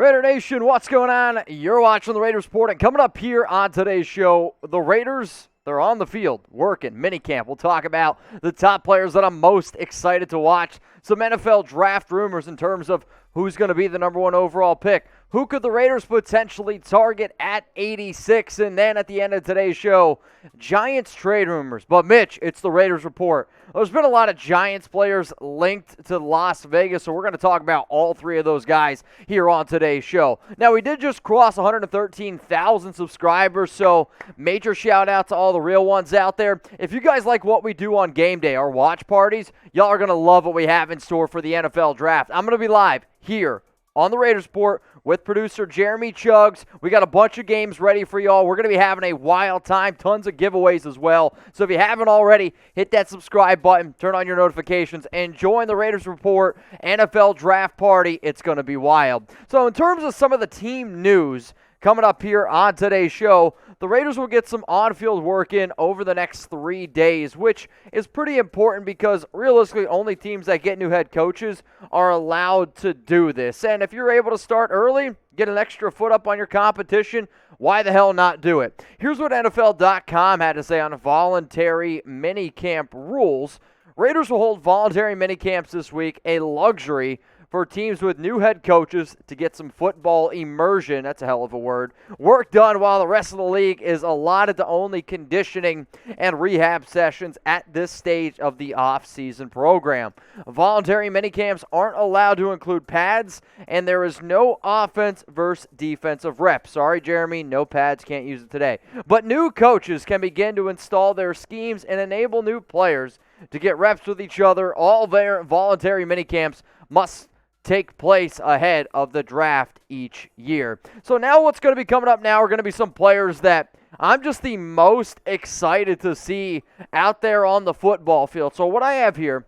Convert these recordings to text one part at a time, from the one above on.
Raider Nation, what's going on? You're watching the Raiders Report, and coming up here on today's show, the Raiders, they're on the field, working, minicamp. We'll talk about the top players that I'm most excited to watch, some NFL draft rumors in terms of who's going to be the number one overall pick. Who could the Raiders potentially target at 86? And then at the end of today's show, Giants trade rumors. But Mitch, it's the Raiders Report. There's been a lot of Giants players linked to Las Vegas, so we're going to talk about all three of those guys here on today's show. Now, we did just cross 113,000 subscribers, so major shout out to all the real ones out there. If you guys like what we do on game day, our watch parties, y'all are going to love what we have in store for the NFL draft. I'm going to be live here on the Raiders Report with producer Jeremy Chuggs. We got a bunch of games ready for y'all. We're going to be having a wild time, tons of giveaways as well. So if you haven't already, hit that subscribe button, turn on your notifications, and join the Raiders Report NFL Draft Party. It's going to be wild. So in terms of some of the team news coming up here on today's show, the Raiders will get some on-field work in over the next 3 days, which is pretty important because realistically only teams that get new head coaches are allowed to do this. And if you're able to start early, get an extra foot up on your competition, why the hell not do it? Here's what NFL.com had to say on voluntary minicamp rules. Raiders will hold voluntary minicamps this week, a luxury for teams with new head coaches to get some football immersion, that's a hell of a word, work done while the rest of the league is allotted to only conditioning and rehab sessions at this stage of the off-season program. Voluntary minicamps aren't allowed to include pads, and there is no offense versus defensive reps. Sorry, Jeremy, no pads, can't use it today. But new coaches can begin to install their schemes and enable new players to get reps with each other. All their voluntary minicamps must take place ahead of the draft each year. So now what's going to be coming up now are going to be some players that I'm just the most excited to see out there on the football field. So what I have here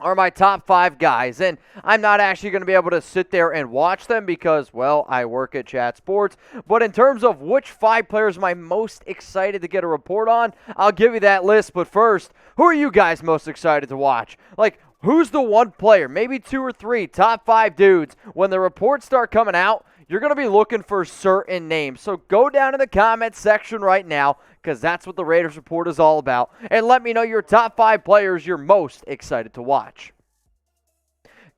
are my top 5 guys, and I'm not actually going to be able to sit there and watch them because, well, I work at Chat Sports. But in terms of which 5 players am I most excited to get a report on, I'll give you that list. But first, who are you guys most excited to watch? Like, who's the one player, maybe 2 or 3, top 5 dudes, when the reports start coming out, you're going to be looking for certain names. So go down in the comments section right now, because that's what the Raiders Report is all about, and let me know your top 5 players you're most excited to watch.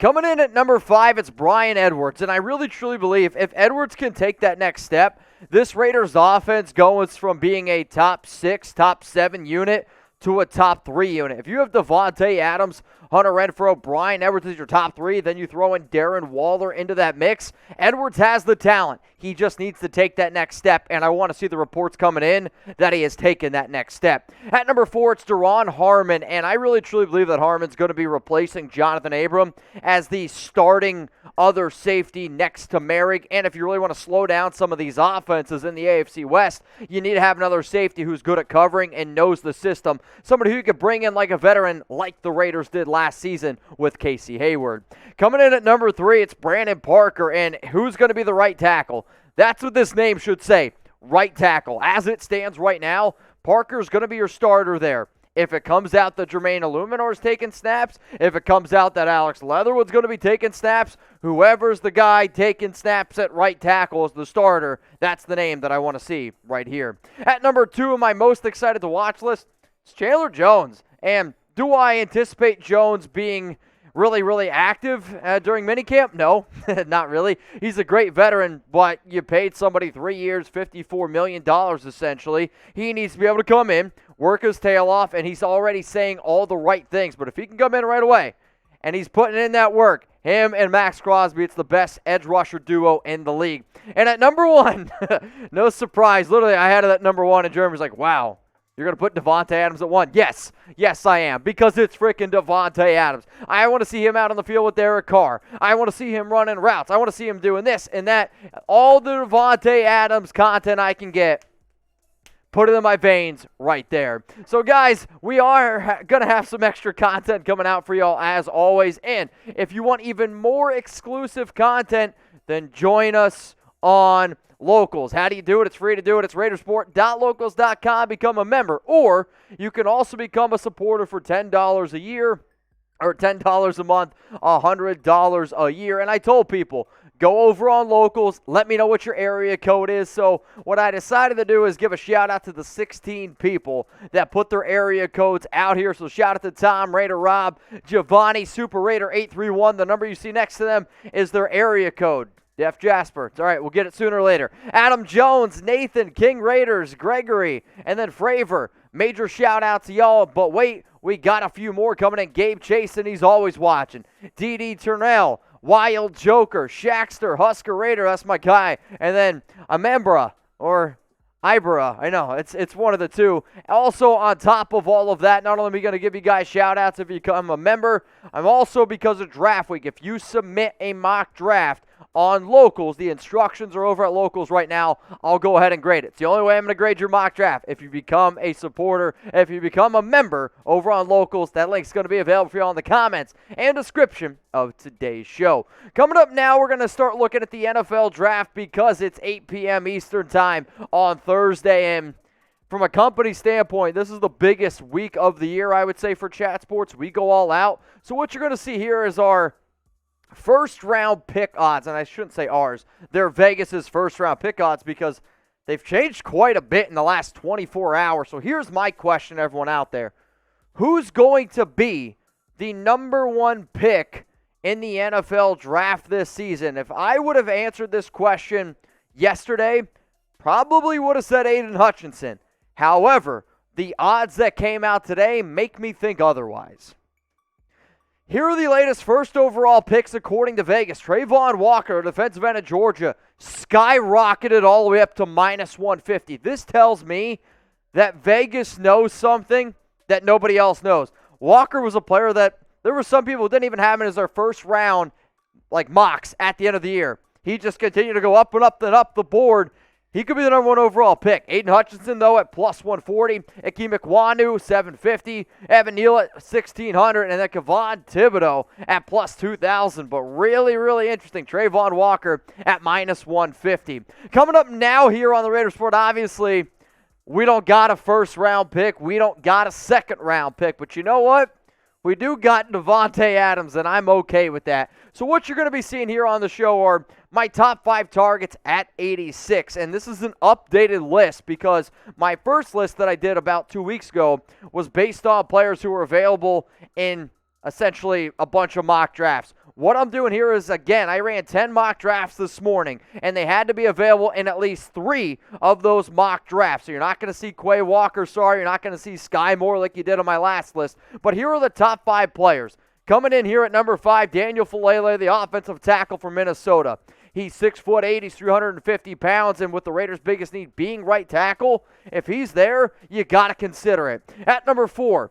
Coming in at number 5, it's Bryan Edwards, and I really truly believe if Edwards can take that next step, this Raiders offense goes from being a top 6, top 7 unit to a top 3 unit. If you have Davante Adams, Hunter Renfrow, Bryan Edwards is your top 3, then you throw in Darren Waller into that mix. Edwards has the talent. He just needs to take that next step, and I want to see the reports coming in that he has taken that next step. At number 4, it's Duron Harmon, and I really truly believe that Harmon's going to be replacing Jonathan Abram as the starting other safety next to Merrick. And if you really want to slow down some of these offenses in the AFC West, you need to have another safety who's good at covering and knows the system. Somebody who you could bring in like a veteran like the Raiders did last season with Casey Hayward. Coming in at number 3, it's Brandon Parker, and who's going to be the right tackle? That's what this name should say, right tackle. As it stands right now, Parker's going to be your starter there. If it comes out that Jermaine Illuminor is taking snaps, if it comes out that Alex Leatherwood's going to be taking snaps, whoever's the guy taking snaps at right tackle is the starter. That's the name that I want to see right here. At number 2 of my most excited to watch list, it's Chandler Jones. And do I anticipate Jones being really active during minicamp? No, not really. He's a great veteran, but you paid somebody 3 years, $54 million essentially. He needs to be able to come in, work his tail off, and he's already saying all the right things. But if he can come in right away and he's putting in that work, him and Max Crosby, it's the best edge rusher duo in the league. And at number 1, no surprise, literally I had it at number 1 and Jeremy's like, wow. You're going to put Davante Adams at 1? Yes, I am, because it's freaking Davante Adams. I want to see him out on the field with Derek Carr. I want to see him running routes. I want to see him doing this and that. All the Davante Adams content I can get, put it in my veins right there. So, guys, we are going to have some extra content coming out for y'all as always. And if you want even more exclusive content, then join us on Locals. How do you do it? It's free to do it. It's Raidersport.locals.com. Become a member. Or you can also become a supporter for $10 a year or $10 a month, $100 a year. And I told people, go over on locals. Let me know what your area code is. So what I decided to do is give a shout out to the 16 people that put their area codes out here. So shout out to Tom, Raider Rob, Giovanni, Super Raider 831. The number you see next to them is their area code. Def Jasper. It's all right, we'll get it sooner or later. Adam Jones, Nathan, King Raiders, Gregory, and then Fravor. Major shout out to y'all, but wait, we got a few more coming in. Gabe Chasen, he's always watching. D.D. Turnell, Wild Joker, Shaxter, Husker Raider, that's my guy. And then Amembra, or Ibera, I know, it's one of the two. Also, on top of all of that, not only am I going to give you guys shout-outs if you become a member, I'm also, because of Draft Week, if you submit a mock draft on Locals, the instructions are over at Locals right now, I'll go ahead and grade it. It's the only way I'm going to grade your mock draft. If you become a supporter, if you become a member over on Locals, that link's going to be available for you all in the comments and description of today's show. Coming up now, we're going to start looking at the NFL draft because it's 8 p.m. Eastern time on Thursday, and from a company standpoint, this is the biggest week of the year, I would say, for Chat Sports. We go all out. So what you're going to see here is our first-round pick odds, and I shouldn't say ours. They're Vegas's first-round pick odds because they've changed quite a bit in the last 24 hours. So here's my question, everyone out there. Who's going to be the number one pick in the NFL draft this season? If I would have answered this question yesterday, probably would have said Aiden Hutchinson. However, the odds that came out today make me think otherwise. Here are the latest first overall picks according to Vegas. Trayvon Walker, defensive end of Georgia, skyrocketed all the way up to minus 150. This tells me that Vegas knows something that nobody else knows. Walker was a player that there were some people who didn't even have him as their first round mocks at the end of the year. He just continued to go up and up and up the board. He could be the number one overall pick. Aiden Hutchinson, though, at plus 140. Akeem Ekwonu, 750. Evan Neal at 1,600. And then Kevon Thibodeau at plus 2,000. But really, really interesting. Trayvon Walker at minus 150. Coming up now here on the Raiders Report, obviously, we don't got a first-round pick. We don't got a second-round pick. But you know what? We do got Davante Adams, and I'm okay with that. So what you're going to be seeing here on the show are my top 5 targets at 86. And this is an updated list because my first list that I did about 2 weeks ago was based on players who were available in essentially a bunch of mock drafts. What I'm doing here is, again, I ran 10 mock drafts this morning, and they had to be available in at least 3 of those mock drafts. So you're not going to see Quay Walker, you're not going to see Sky Moore like you did on my last list. But here are the top 5 players. Coming in here at number 5, Daniel Falele, the offensive tackle from Minnesota. He's 6'8", he's 350 pounds, and with the Raiders' biggest need being right tackle, if he's there, you got to consider it. At number 4,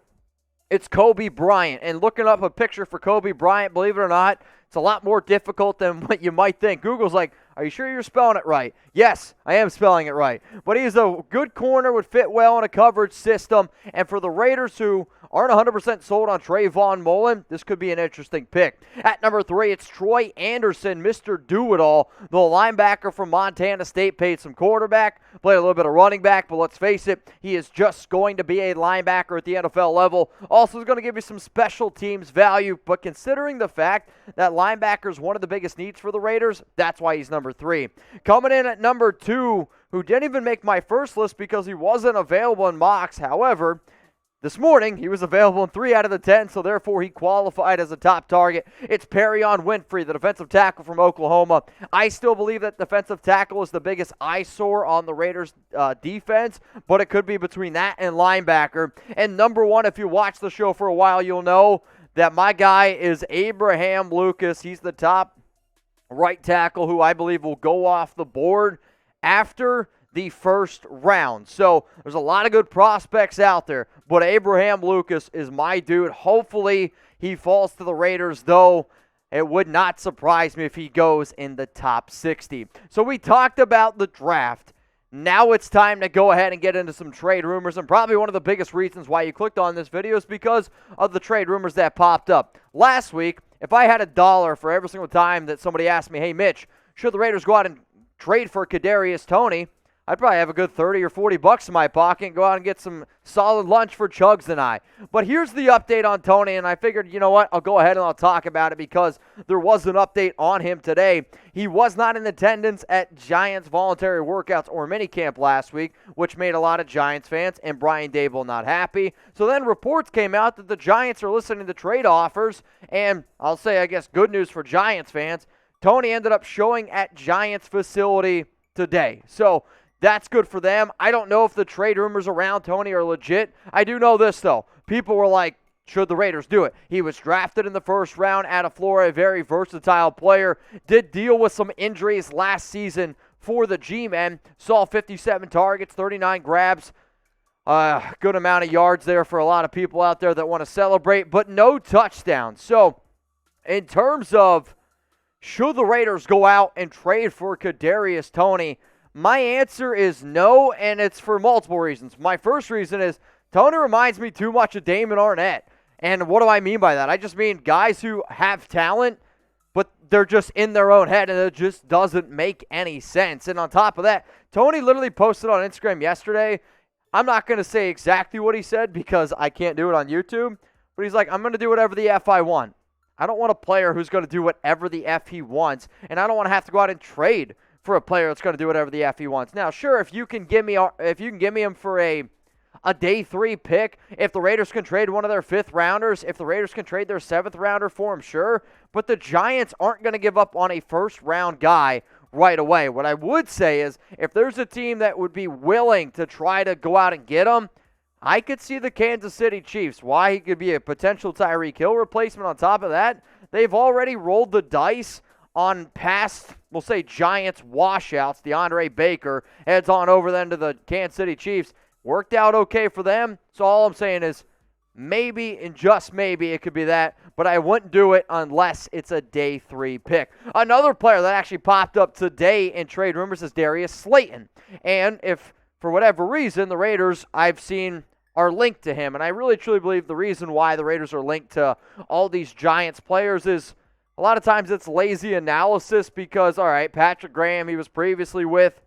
it's Kobe Bryant, and looking up a picture for Kobe Bryant, believe it or not, it's a lot more difficult than what you might think. Google's like, are you sure you're spelling it right? Yes, I am spelling it right. But he's a good corner, would fit well in a coverage system, and for the Raiders who aren't 100% sold on Trayvon Mullen, this could be an interesting pick. At number 3, it's Troy Anderson, Mr. Do-It-All, the linebacker from Montana State, paid some quarterback, played a little bit of running back, but let's face it, he is just going to be a linebacker at the NFL level. Also is going to give you some special teams value, but considering the fact that linebacker is one of the biggest needs for the Raiders, that's why he's number 3. Coming in at number 2, who didn't even make my first list because he wasn't available in mocks, however, this morning, he was available in 3 out of the 10, so therefore he qualified as a top target. It's Perion Winfrey, the defensive tackle from Oklahoma. I still believe that defensive tackle is the biggest eyesore on the Raiders' defense, but it could be between that and linebacker. And number 1, if you watch the show for a while, you'll know that my guy is Abraham Lucas. He's the top right tackle who I believe will go off the board after the first round. So there's a lot of good prospects out there, but Abraham Lucas is my dude. Hopefully he falls to the Raiders, though it would not surprise me if he goes in the top 60. So we talked about the draft. Now it's time to go ahead and get into some trade rumors, and probably one of the biggest reasons why you clicked on this video is because of the trade rumors that popped up. Last week, if I had $1 for every single time that somebody asked me, hey Mitch, should the Raiders go out and trade for Kadarius Toney? I'd probably have a good 30 or 40 bucks in my pocket and go out and get some solid lunch for Chugs and I. But here's the update on Toney, and I figured, you know what, I'll go ahead and I'll talk about it because there was an update on him today. He was not in attendance at Giants voluntary workouts or minicamp last week, which made a lot of Giants fans and Brian Daboll not happy. So then reports came out that the Giants are listening to trade offers, and I'll say, I guess, good news for Giants fans. Toney ended up showing at Giants facility today. So that's good for them. I don't know if the trade rumors around Toney are legit. I do know this, though. People were like, should the Raiders do it? He was drafted in the first round out of Florida, a very versatile player. Did deal with some injuries last season for the G-men. Saw 57 targets, 39 grabs. Good amount of yards there for a lot of people out there that want to celebrate, but no touchdowns. So in terms of should the Raiders go out and trade for Kadarius Toney, my answer is no, and it's for multiple reasons. My first reason is Toney reminds me too much of Damon Arnett. And what do I mean by that? I just mean guys who have talent, but they're just in their own head, and it just doesn't make any sense. And on top of that, Toney literally posted on Instagram yesterday. I'm not going to say exactly what he said because I can't do it on YouTube, but he's like, I'm going to do whatever the F I want. I don't want a player who's going to do whatever the F he wants, and I don't want to have to go out and trade for a player that's going to do whatever the F he wants. Now, sure, if you can give me him for a day 3 pick, if the Raiders can trade one of their 5th rounders, if the Raiders can trade their 7th rounder for him, sure, but the Giants aren't going to give up on a first-round guy right away. What I would say is if there's a team that would be willing to try to go out and get him, I could see the Kansas City Chiefs. Why? He could be a potential Tyreek Hill replacement. On top of that, they've already rolled the dice on past, we'll say, Giants washouts. DeAndre Baker heads on over then to the Kansas City Chiefs. Worked out okay for them. So all I'm saying is maybe and just maybe it could be that, but I wouldn't do it unless it's a day 3 pick. Another player that actually popped up today in trade rumors is Darius Slayton. And if for whatever reason the Raiders I've seen are linked to him, and I really truly believe the reason why the Raiders are linked to all these Giants players is a lot of times it's lazy analysis because, all right, Patrick Graham, he was previously with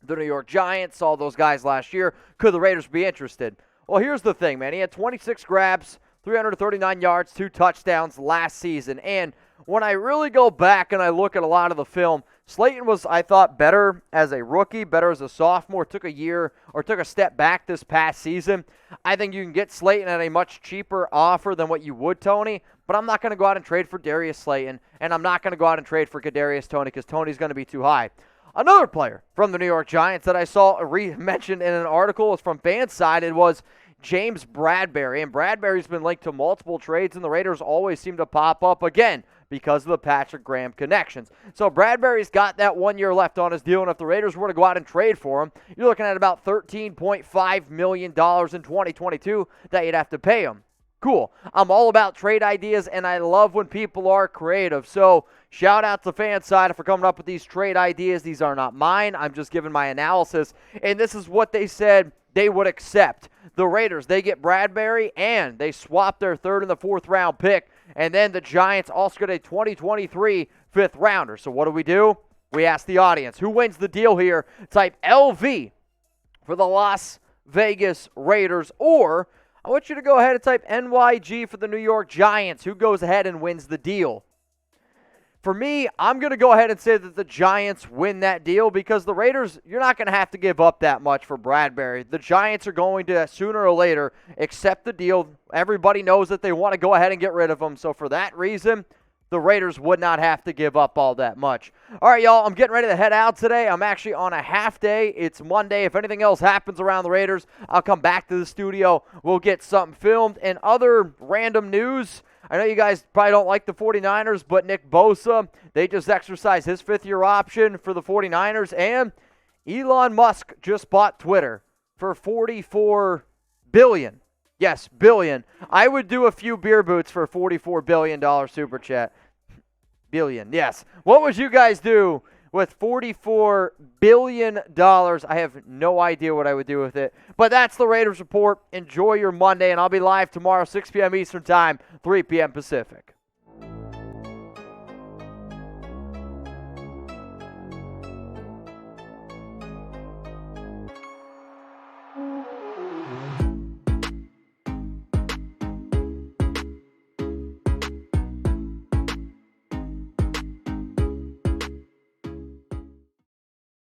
the New York Giants, saw those guys last year. Could the Raiders be interested? Well, here's the thing, man. He had 26 grabs, 339 yards, 2 touchdowns last season. And when I really go back and I look at a lot of the film, Slayton was, I thought, better as a rookie, better as a sophomore, took a step back this past season. I think you can get Slayton at a much cheaper offer than what you would Toney, but I'm not going to go out and trade for Darius Slayton, and I'm not going to go out and trade for Kadarius Toney because Toney's going to be too high. Another player from the New York Giants that I saw mentioned in an article is from Fanside. It was James Bradberry, and Bradberry's been linked to multiple trades, and the Raiders always seem to pop up again because of the Patrick Graham connections. So Bradberry's got that 1 year left on his deal, and if the Raiders were to go out and trade for him, you're looking at about $13.5 million in 2022 that you'd have to pay him. Cool. I'm all about trade ideas, and I love when people are creative. So shout out to Fanside for coming up with these trade ideas. These are not mine. I'm just giving my analysis, and this is what they said they would accept. The Raiders, they get Bradberry, and they swap their 3rd and the 4th round pick, and then the Giants also get a 2023 5th rounder. So what do? We ask the audience, who wins the deal here? Type LV for the Las Vegas Raiders, or I want you to go ahead and type NYG for the New York Giants. Who goes ahead and wins the deal? For me, I'm going to go ahead and say that the Giants win that deal because the Raiders, you're not going to have to give up that much for Bradberry. The Giants are going to, sooner or later, accept the deal. Everybody knows that they want to go ahead and get rid of him. So for that reason, the Raiders would not have to give up all that much. All right, y'all, I'm getting ready to head out today. I'm actually on a half day. It's Monday. If anything else happens around the Raiders, I'll come back to the studio. We'll get something filmed. And other random news, I know you guys probably don't like the 49ers, but Nick Bosa, they just exercised his 5th-year option for the 49ers. And Elon Musk just bought Twitter for $44 billion. Yes, billion. I would do a few beer boots for a $44 billion super chat. Billion, yes. What would you guys do with $44 billion? I have no idea what I would do with it. But that's the Raiders Report. Enjoy your Monday, and I'll be live tomorrow, 6 p.m. Eastern Time, 3 p.m. Pacific.